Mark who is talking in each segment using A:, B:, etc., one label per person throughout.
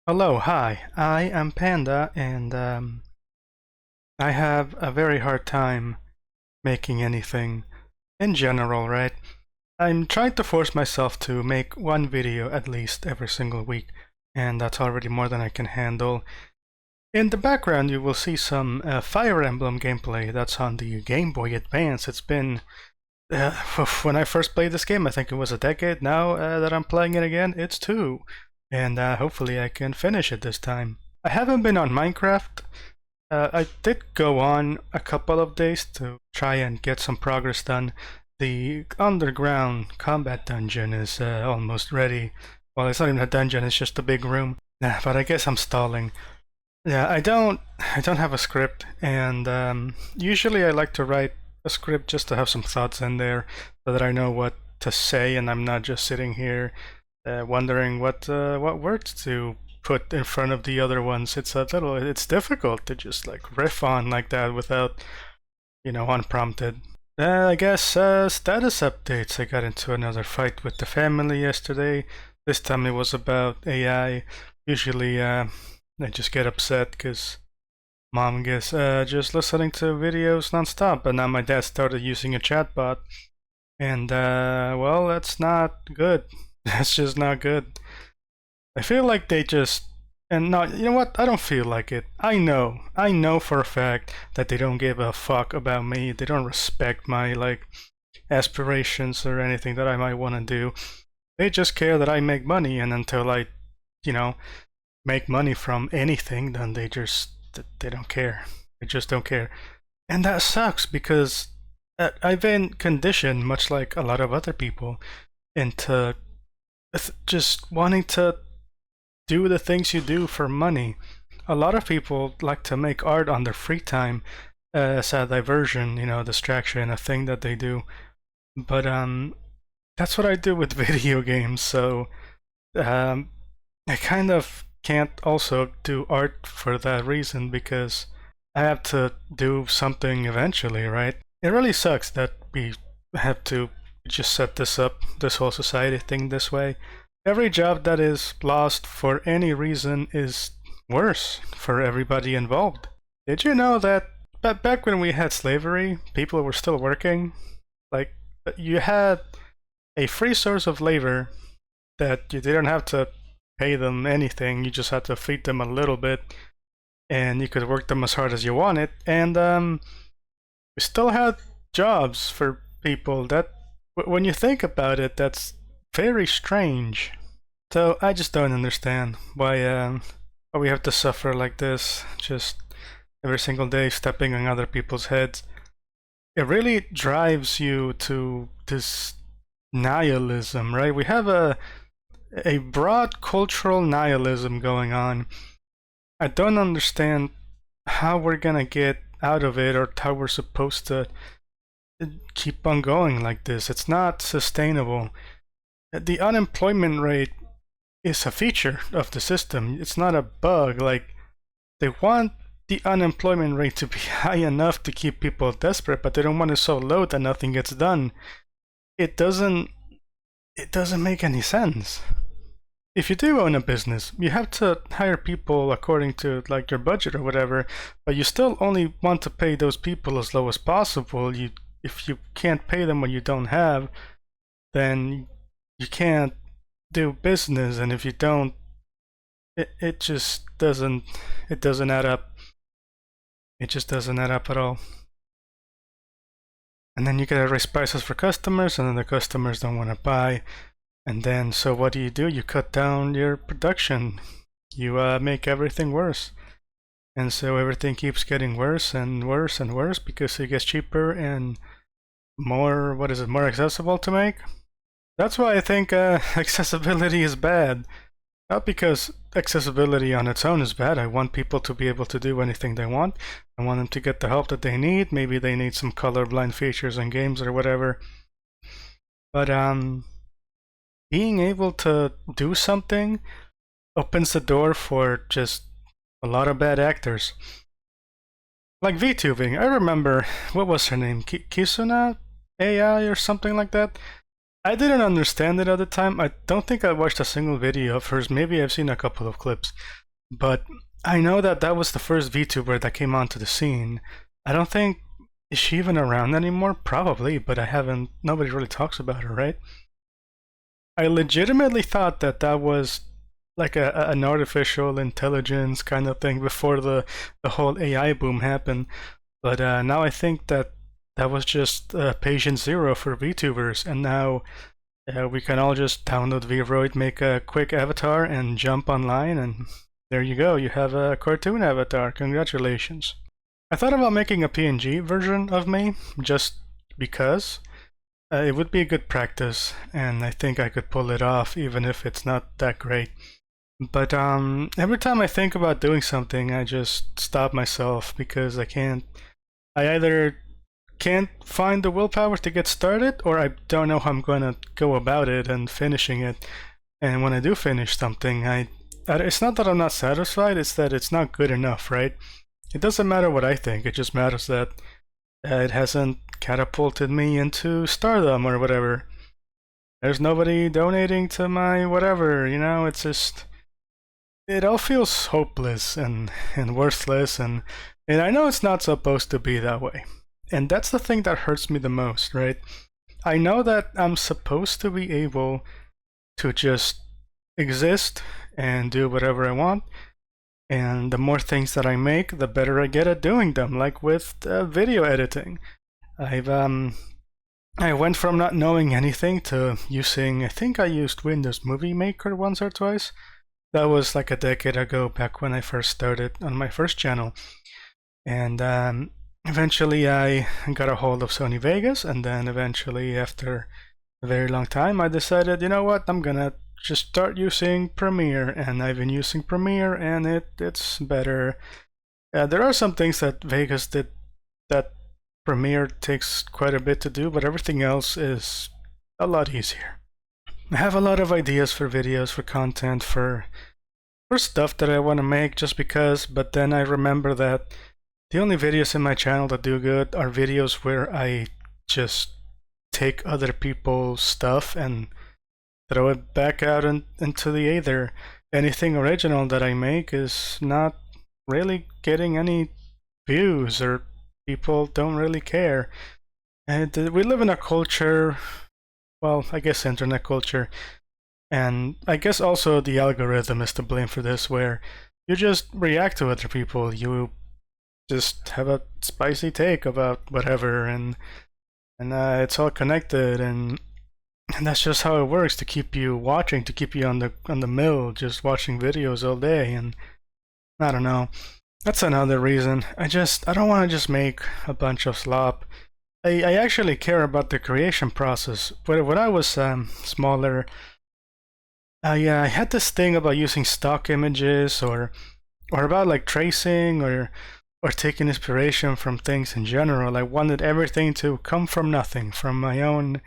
A: Hello, hi. I am Panda, and I have a very hard time making anything in general, right? I'm trying to force myself to make one video at least every single week, and that's already more than I can handle. In the background, you will see some Fire Emblem gameplay that's on the Game Boy Advance. It's been uh, when I first played this game, I think it was a decade. Now that I'm playing it again, it's two. And hopefully I can finish it this time. I haven't been on Minecraft. I did go on a couple of days to try and get some progress done. The underground combat dungeon is almost ready. Well, it's not even a dungeon, it's just a big room. But I guess I'm stalling. Yeah, I don't have a script, and usually I like to write a script just to have some thoughts in there so that I know what to say, and I'm not just sitting here wondering what words to put in front of the other ones. It's difficult to just like riff on like that without, unprompted. I guess status updates. I got into another fight with the family yesterday. This time it was about AI. Usually, I just get upset because mom gets just listening to videos nonstop, but now my dad started using a chatbot, and well, that's not good. That's just not good. I feel like they just and no, you know what? I don't feel like it. I know for a fact that they don't give a fuck about me. They don't respect my like aspirations or anything that I might want to do. They just care that I make money, and until I, you know, make money from anything, then they don't care. They just don't care, and that sucks because I've been conditioned, much like a lot of other people, into just wanting to do the things you do for money. A lot of people like to make art on their free time as a diversion, distraction, a thing that they do. But that's what I do with video games. So um, I kind of can't also do art for that reason because I have to do something eventually, right? It really sucks that we have to just set this whole society thing this way. Every job that is lost for any reason is worse for everybody involved. Did you know that back when we had slavery, people were still working? Like, you had a free source of labor that you didn't have to pay them anything, you just had to feed them a little bit, and you could work them as hard as you wanted, and we still had jobs for people that, when you think about it, that's very strange. So I just don't understand why we have to suffer like this, just every single day stepping on other people's heads. It really drives you to this nihilism, right? We have a broad cultural nihilism going on. I don't understand how we're gonna get out of it or how we're supposed to keep on going like this. It's not sustainable. The unemployment rate is a feature of the system. It's not a bug. Like, they want the unemployment rate to be high enough to keep people desperate, but they don't want it so low that nothing gets done. It doesn't make any sense. If you do own a business, you have to hire people according to like your budget or whatever, but you still only want to pay those people as low as possible. If you can't pay them what you don't have, then you can't do business, and if you don't, it just doesn't add up. It just doesn't add up at all. And then you gotta raise prices for customers, and then the customers don't want to buy. And then, so what do? You cut down your production. You make everything worse. And so everything keeps getting worse and worse and worse because it gets cheaper and more, more accessible to make? That's why I think accessibility is bad. Not because accessibility on its own is bad. I want people to be able to do anything they want. I want them to get the help that they need. Maybe they need some colorblind features in games or whatever. But being able to do something opens the door for just a lot of bad actors. Like VTubing. I remember, what was her name? Kisuna AI or something like that? I didn't understand it at the time. I don't think I watched a single video of hers. Maybe I've seen a couple of clips, but I know that that was the first VTuber that came onto the scene. I don't think is she even around anymore? Probably, but I haven't. Nobody really talks about her, right? I legitimately thought that that was like an artificial intelligence kind of thing before the whole AI boom happened. But now I think that that was just patient zero for VTubers, and now we can all just download VRoid, make a quick avatar, and jump online, and there you go. You have a cartoon avatar. Congratulations. I thought about making a PNG version of me, just because. It would be a good practice, and I think I could pull it off, even if it's not that great. But every time I think about doing something, I just stop myself because I can't. I either can't find the willpower to get started, or I don't know how I'm gonna go about it and finishing it. And when I do finish something, it's not that I'm not satisfied; it's that it's not good enough, right? It doesn't matter what I think; it just matters that it hasn't catapulted me into stardom or whatever. There's nobody donating to my whatever, you know. It's just it all feels hopeless and worthless, and I know it's not supposed to be that way. And that's the thing that hurts me the most, right? I know that I'm supposed to be able to just exist and do whatever I want, and the more things that I make, the better I get at doing them, like with video editing. I've I went from not knowing anything to using, I think I used Windows Movie Maker once or twice. That was like a decade ago, back when I first started on my first channel. And eventually I got a hold of Sony Vegas, and then eventually, after a very long time, I decided, you know what, I'm gonna just start using Premiere, and I've been using Premiere, and it's better. There are some things that Vegas did that Premiere takes quite a bit to do, but everything else is a lot easier. I have a lot of ideas for videos, for content, for stuff that I want to make just because, but then I remember that the only videos in my channel that do good are videos where I just take other people's stuff and throw it back out into the ether. Anything original that I make is not really getting any views, or people don't really care. And we live in a culture, well, I guess internet culture, and I guess also the algorithm is to blame for this, where you just react to other people. You just have a spicy take about whatever, and it's all connected, and that's just how it works, to keep you watching, to keep you on the mill, just watching videos all day. And I don't know. That's another reason. I don't want to just make a bunch of slop. I actually care about the creation process. But when I was smaller, I had this thing about using stock images, or about like tracing, or taking inspiration from things in general. I wanted everything to come from nothing, from my own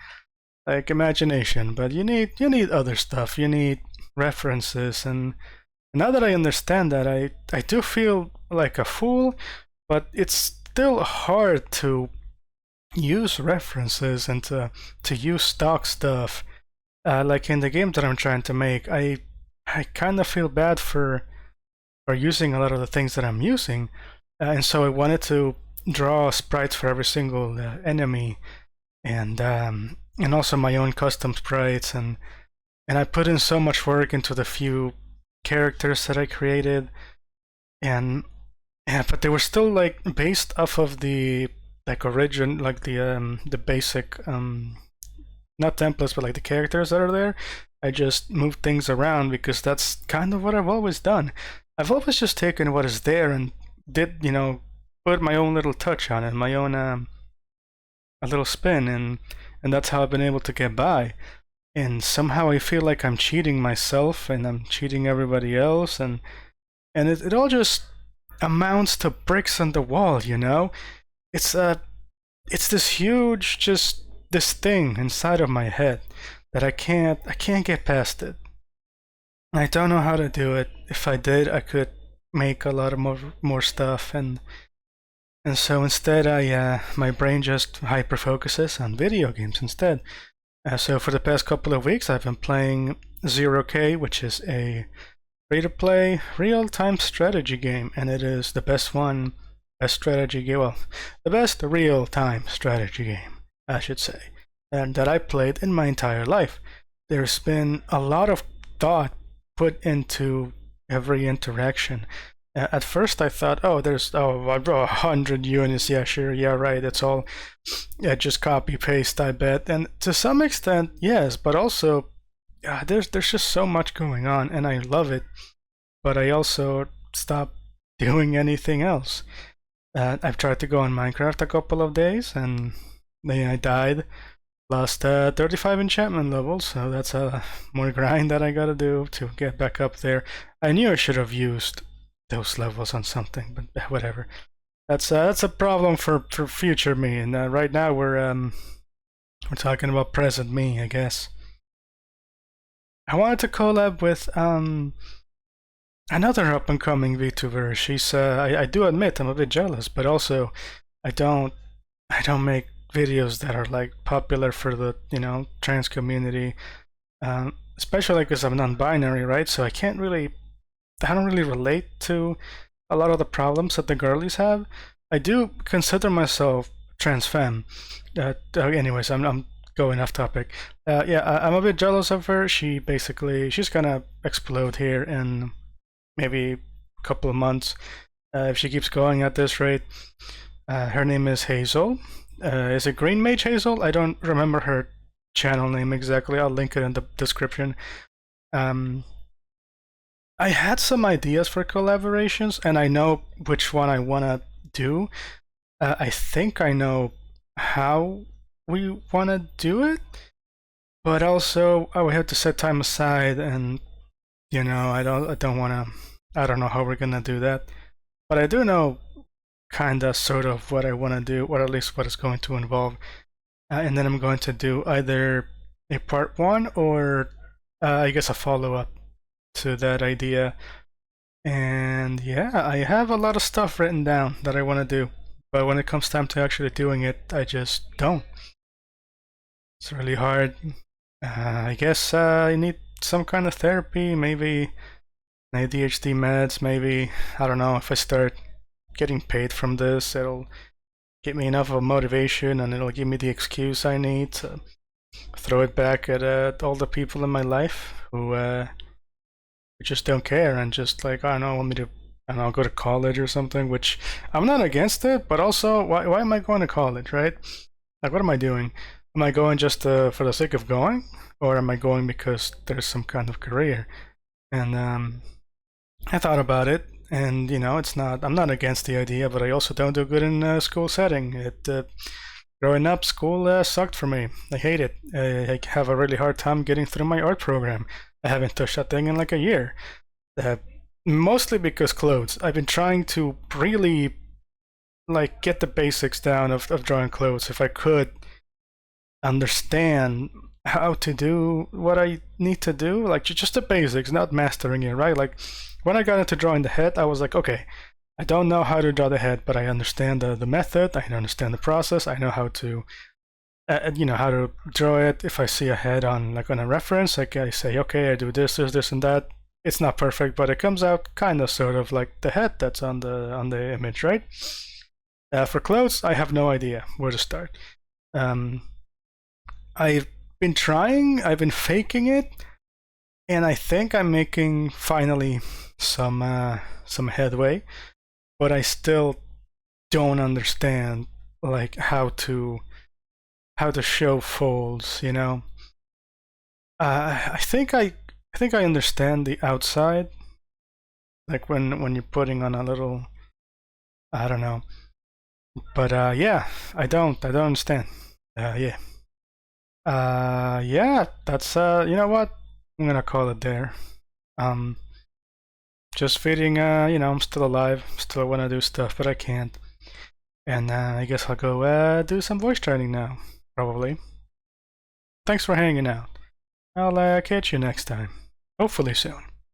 A: like imagination. But you need other stuff. You need references, and now that I understand that, I do feel like a fool, but it's still hard to use references and to use stock stuff. Like in the game that I'm trying to make, I kind of feel bad for using a lot of the things that I'm using, and so I wanted to draw sprites for every single enemy, and also my own custom sprites, and I put in so much work into the few characters that I created, and but they were still like based off of the like origin, like the basic not templates, but like the characters that are there. I just moved things around because that's kind of what I've always done. I've always just taken what is there and did, put my own little touch on it, my own a little spin, and that's how I've been able to get by. And somehow I feel like I'm cheating myself and I'm cheating everybody else, and it all just amounts to bricks on the wall, It's this huge, just this thing inside of my head that I can't get past it. I don't know how to do it. If I did, I could make a lot of more stuff, and so instead my brain just hyper focuses on video games instead. So for the past couple of weeks, I've been playing 0K, which is a free-to-play real-time strategy game, and it is the best one, best strategy game, well, the best real-time strategy game, I should say, and that I played in my entire life. There's been a lot of thought put into every interaction. At first I thought, oh, there's 100 units, yeah, sure, yeah, right, it's all, yeah, just copy paste, I bet. And to some extent, yes, but also there's just so much going on, and I love it. But I also stopped doing anything else. I've tried to go on Minecraft a couple of days, and then I died. Lost 35 enchantment levels, so that's a more grind that I gotta do to get back up there. I knew I should have used those levels on something, but whatever. That's a problem for future me, and right now we're talking about present me, I guess. I wanted to collab with another up and coming VTuber. She's I do admit I'm a bit jealous, but also I don't make videos that are like popular for the trans community, especially because I'm non-binary, right? So I don't really relate to a lot of the problems that the girlies have. I do consider myself trans femme. Anyways, I'm going off topic. Yeah, I'm a bit jealous of her. She's gonna explode here in maybe a couple of months if she keeps going at this rate. Her name is Hazel. Is it Green Mage Hazel? I don't remember her channel name exactly. I'll link it in the description. I had some ideas for collaborations, and I know which one I want to do. I think I know how we want to do it, but also I would have to set time aside, and I don't want to. I don't know how we're gonna do that, but I do know kinda sort of what I want to do, or at least what it's going to involve. And then I'm going to do either a part one or I guess a follow-up to that idea. And yeah, I have a lot of stuff written down that I want to do, but when it comes time to actually doing it, I just don't. It's really hard. I guess I need some kind of therapy, maybe an ADHD meds, maybe. I don't know, if I start getting paid from this, it'll get me enough of a motivation, and it'll give me the excuse I need to throw it back at all the people in my life who just don't care and just like, I don't know, want me to, I don't know, go to college or something, which I'm not against it, but also why am I going to college, right? Like, what am I doing? Am I going just for the sake of going, or am I going because there's some kind of career? And I thought about it, and I'm not against the idea, but I also don't do good in a school setting. Growing up, school sucked for me. I hate it. I have a really hard time getting through my art program. I haven't touched that thing in like a year. Mostly because clothes. I've been trying to really like get the basics down of drawing clothes. If I could understand how to do what I need to do, like just the basics, not mastering it, right? Like when I got into drawing the head, I was like, okay, I don't know how to draw the head, but I understand the method, I understand the process, I know how to how to draw it. If I see a head on a reference, like I say, okay, I do this, and that. It's not perfect, but it comes out kind of sort of like the head that's on the image, right? For clothes, I have no idea where to start. I've been trying, I've been faking it, and I think I'm making finally some headway, but I still don't understand like how to show folds, I think I understand the outside, like when you're putting on a little, I don't know, but yeah, I don't understand. Yeah. Yeah, that's you know what? I'm gonna call it there. Just feeding, I'm still alive, still wanna do stuff, but I can't. And I guess I'll go do some voice training now, probably. Thanks for hanging out. I'll catch you next time. Hopefully soon.